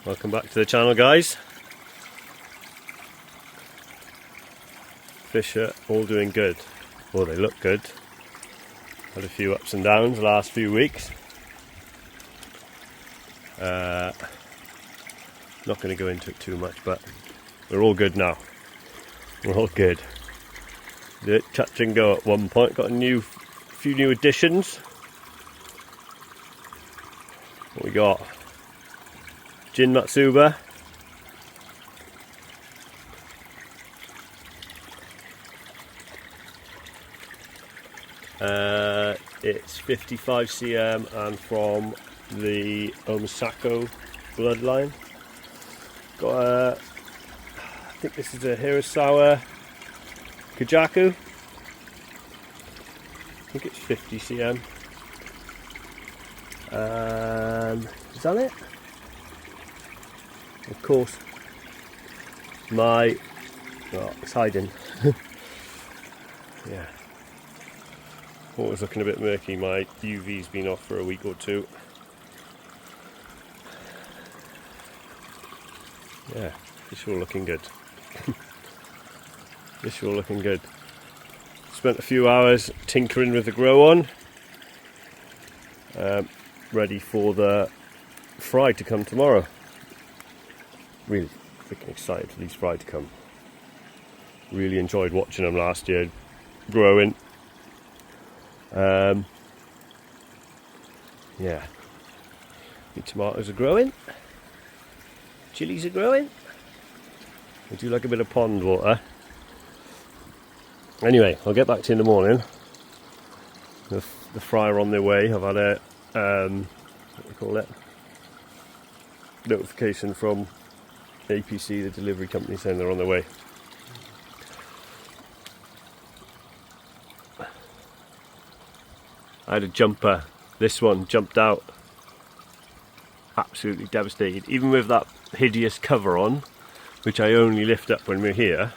Welcome back to the channel, guys. Fish are all doing good. Well, they look good. Had a few ups and downs the last few weeks. Not going to go into it too much, but we're all good now. We're all good. Did touch and go at one point. Got a few new additions. What we got? Jin Matsuba. It's 55 cm and from the Omasako bloodline. Got a, I think this is a Hirasawa Kajaku. I think it's 50 cm. Is that it? Of course, it's hiding. Yeah. Thought it was looking a bit murky. My UV's been off for a week or two. Yeah, it's all looking good. It's all looking good. Spent a few hours tinkering with the grow on. Ready for the fry to come tomorrow. Really freaking excited for these fry to come. Really enjoyed watching them last year growing. Yeah, the tomatoes are growing, chilies are growing. I do like a bit of pond water. Anyway, I'll get back to you in the morning. The fry are on their way. I've had a what do you call it? Notification from APC, the delivery company, saying they're on their way. I had a jumper. This one jumped out. Absolutely devastated. Even with that hideous cover on, which I only lift up when we're here.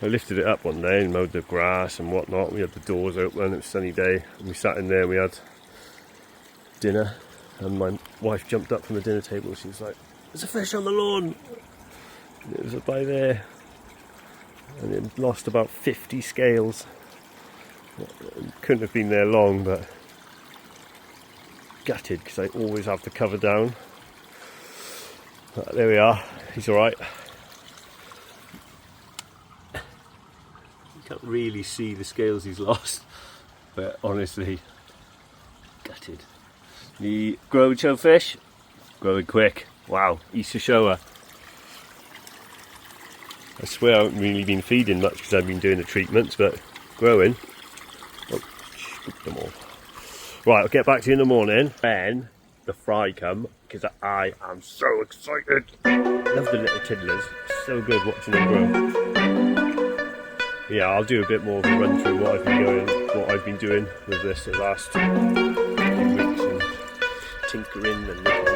I lifted it up one day and mowed the grass and whatnot. We had the doors open, it was a sunny day. And we sat in there and we had dinner. And my wife jumped up from the dinner table. She was like, "There's a fish on the lawn." And it was by there. And it lost about 50 scales. Couldn't have been there long, but gutted because I always have the cover down. But there we are, he's alright. You can't really see the scales he's lost, but honestly, gutted. The growing shellfish, growing quick. Wow, Easter shower. I swear I haven't really been feeding much because I've been doing the treatments, but growing. Oh, scoop them all. Right, I'll get back to you in the morning when the fry come, because I am so excited. Love the little tiddlers. It's so good watching them grow. Yeah, I'll do a bit more of a run through what I've been doing with this the last few weeks and tinkering and little.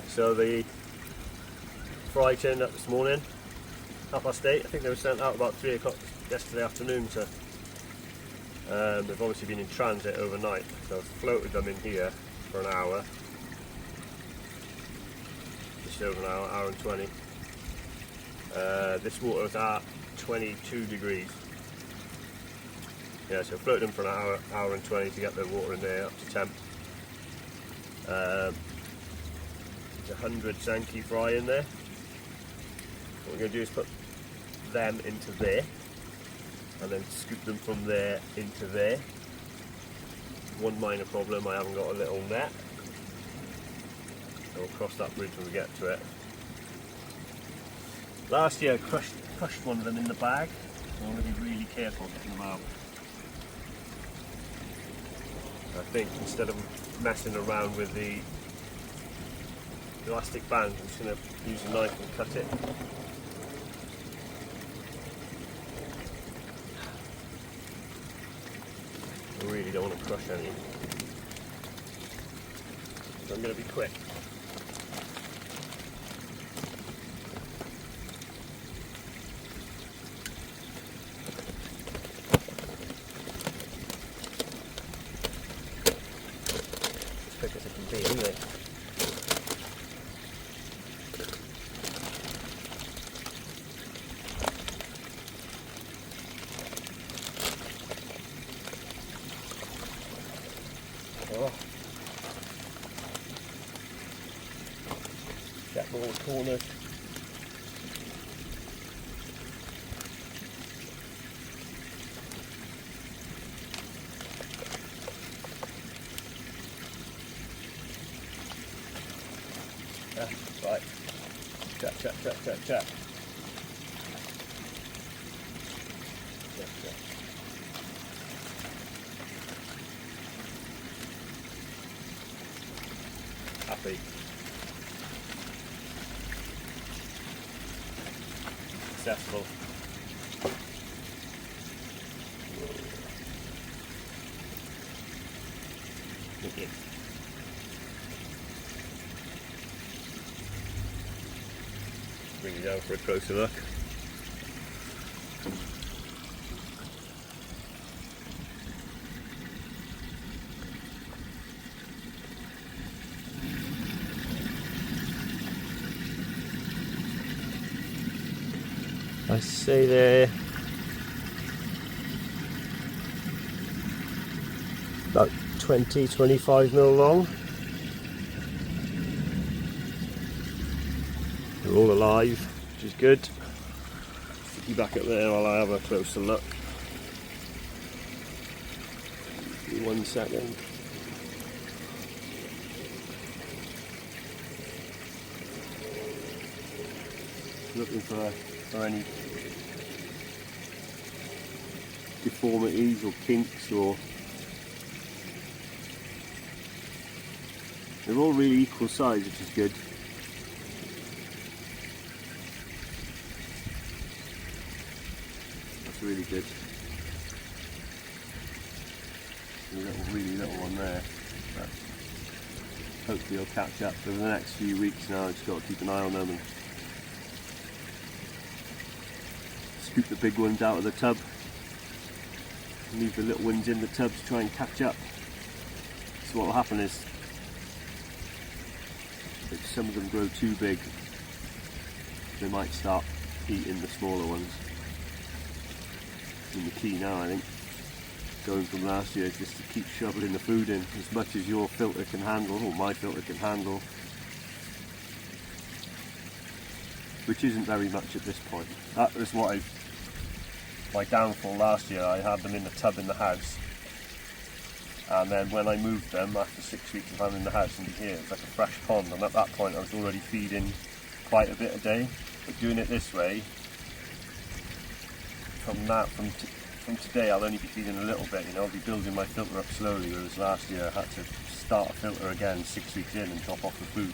so the fry turned up this morning, 8:30. I think they were sent out about 3 o'clock yesterday afternoon, so they've obviously been in transit overnight, so I've floated them in here for an hour, just over an hour and 20. This water was at 22 degrees. Yeah, so I floated them for an hour and 20 to get the water in there up to temp. There's 100 Sanke fry in there. What we're going to do is put them into there and then scoop them from there into there. One minor problem, I haven't got a little net, so we'll cross that bridge when we get to it. Last year I crushed one of them in the bag, so I'm going to be really careful getting them out. I think instead of messing around with the elastic band, I'm just going to use a knife and cut it. I really don't want to crush any, so I'm going to be quick. As quick as it can be anyway. Check all the corners. Right. Check. Check. Happy. Successful. Okay. Bring it down for a closer look. I say they're about 20-25 mil long. They're all alive, which is good. Stick you back up there while I have a closer look. Give me 1 second. Looking for any deformities or kinks, or they're all really equal size, which is good. That's really good. A really little one there. But hopefully he'll catch up over the next few weeks now. I've just got to keep an eye on them and scoop the big ones out of the tub, leave the little ones in the tub to try and catch up. So what will happen is, if some of them grow too big, they might start eating the smaller ones. And the key now, I think, going from last year, is just to keep shoveling the food in as much as your filter can handle, or my filter can handle, which isn't very much at this point. That was what my downfall last year. I had them in the tub in the house, and then when I moved them after 6 weeks of having them in the house into here, it was like a fresh pond, and at that point I was already feeding quite a bit a day. But doing it this way, from today I'll only be feeding a little bit, I'll be building my filter up slowly, whereas last year I had to start a filter again 6 weeks in and top off the food.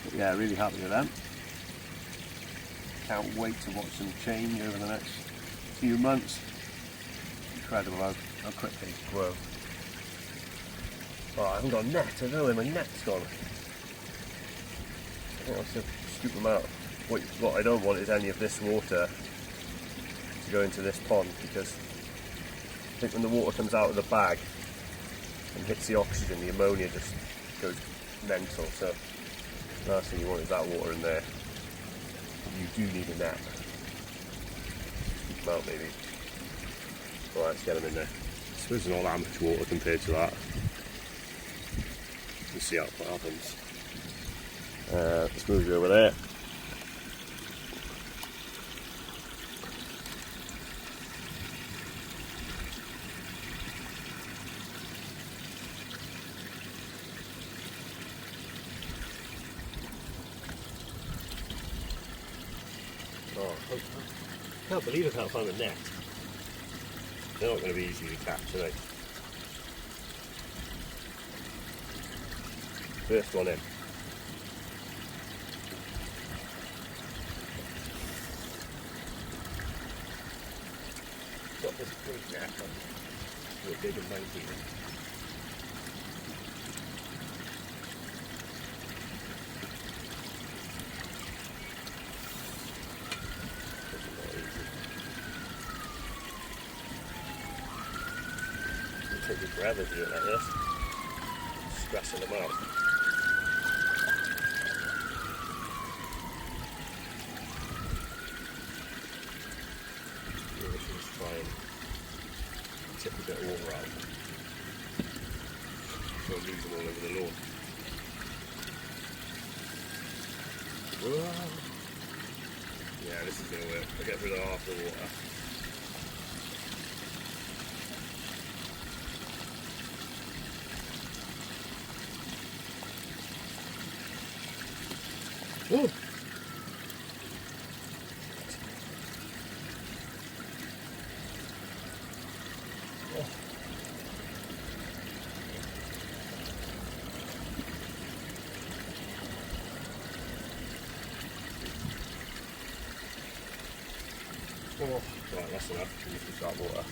But yeah, really happy with them. Can't wait to watch them change over the next few months. Incredible how quick they grow. Oh, I haven't got a net. I don't know where my net's gone. I'll have to scoop them out. What I don't want is any of this water to go into this pond, because I think when the water comes out of the bag and hits the oxygen, the ammonia just goes mental. So the last thing you want is that water in there. You do need a net. Scoop them out maybe. Alright, let's get them in there. I suppose it's not that much water compared to that. We'll see how it happens. Let's move you over there. Oh, I can't believe I can't find a net. They're not going to be easy to catch, are they? First one in. Got this big net. You're big and manky. It'll take you forever to do it like this. Stressing them out. Try and tip a bit of water out. So lose them all over the lawn. Whoa. Yeah, this is going to work. I'll get rid of half the water. Ooh. Oh, right, that's enough. Use the salt water.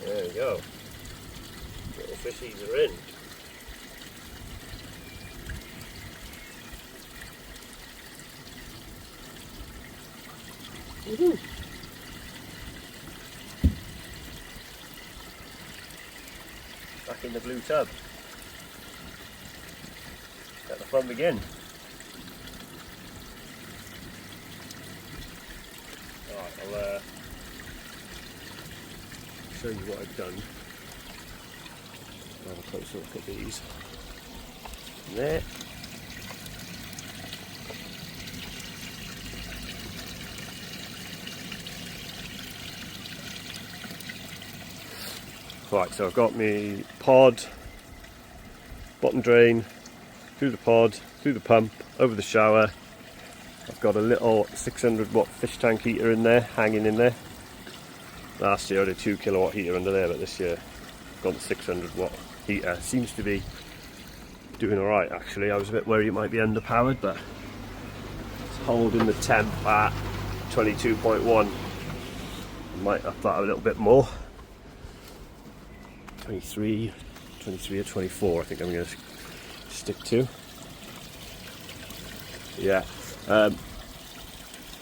There we go. Little fishies are in. Woohoo! Back in the blue tub. Let the fun begin. Alright, I'll show you what I've done. I'll have a closer look at these. There. Right, so I've got my pod, bottom drain, through the pod, through the pump, over the shower. I've got a little 600 watt fish tank heater in there, hanging in there. Last year I had a 2 kilowatt heater under there, but this year I've got the 600 watt heater. Seems to be doing alright actually. I was a bit worried it might be underpowered, but it's holding the temp at 22.1. Might up that a little bit more. 23 or 24 I think I'm going to stick to. Yeah,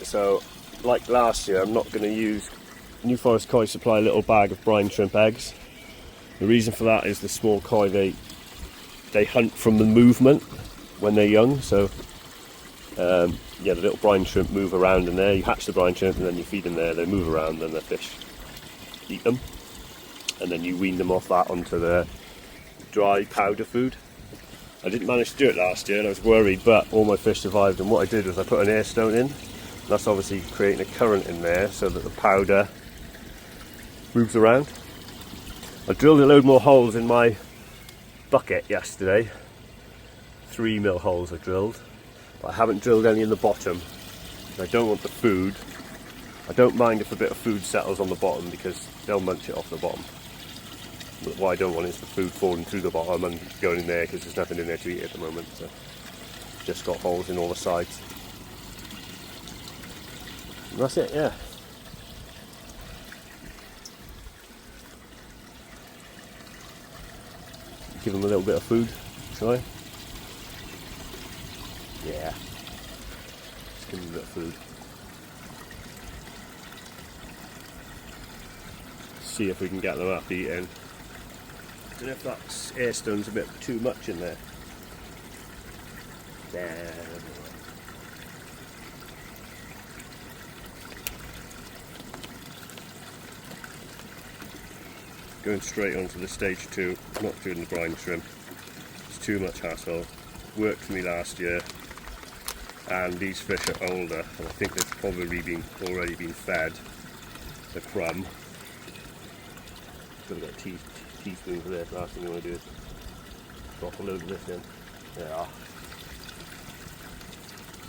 so like last year I'm not going to use New Forest Koi supply a little bag of brine shrimp eggs. The reason for that is the small koi, they hunt from the movement when they're young, so yeah, the little brine shrimp move around in there. You hatch the brine shrimp and then you feed them there, they move around, then the fish eat them, and then you wean them off that onto the dry powder food. I didn't manage to do it last year and I was worried, but all my fish survived, and what I did was I put an air stone in. That's obviously creating a current in there so that the powder moves around. I drilled a load more holes in my bucket yesterday. 3mm holes I drilled, but I haven't drilled any in the bottom. I don't want the food. I don't mind if a bit of food settles on the bottom because they'll munch it off the bottom. But what I don't want is the food falling through the bottom and going in there, because there's nothing in there to eat at the moment. So just got holes in all the sides. And that's it, yeah. Give them a little bit of food, shall I? Yeah. Just give them a bit of food. See if we can get them up eating. I don't know if that air stone's a bit too much in there. There. Going straight onto the stage 2, not doing the brine shrimp. It's too much hassle. Worked for me last year, and these fish are older, and I think they've probably already been fed the crumb. Got to get a teaspoon for this. Last thing you want to do is drop a load of this in. Yeah.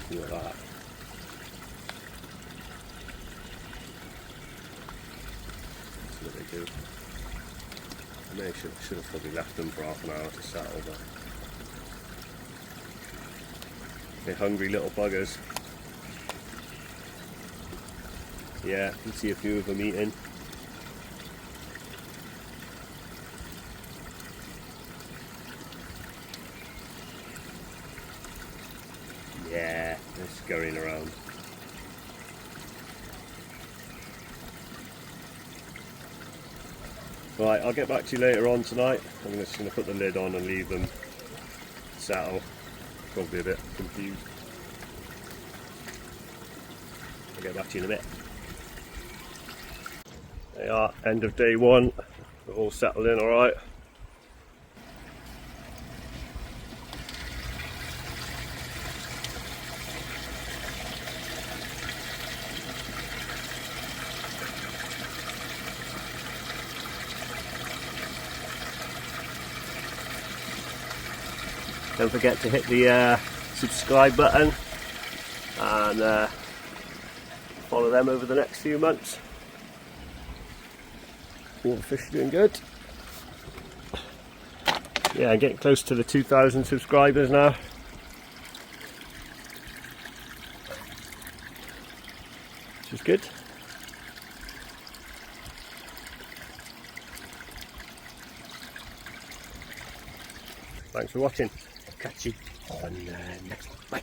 See like that. That's what they do. I should have probably left them for half an hour to settle, but they're hungry little buggers. Yeah, you can see a few of them eating. Yeah, they're scurrying around. Right, I'll get back to you later on tonight. I'm just going to put the lid on and leave them settle. Probably a bit confused. I'll get back to you in a bit. There you are, end of day 1. We're all settled in alright. Don't forget to hit the subscribe button and follow them over the next few months. All the fish are doing good. Yeah, getting close to the 2,000 subscribers now. Which is good. Thanks for watching. Catch you on the next one. Bye.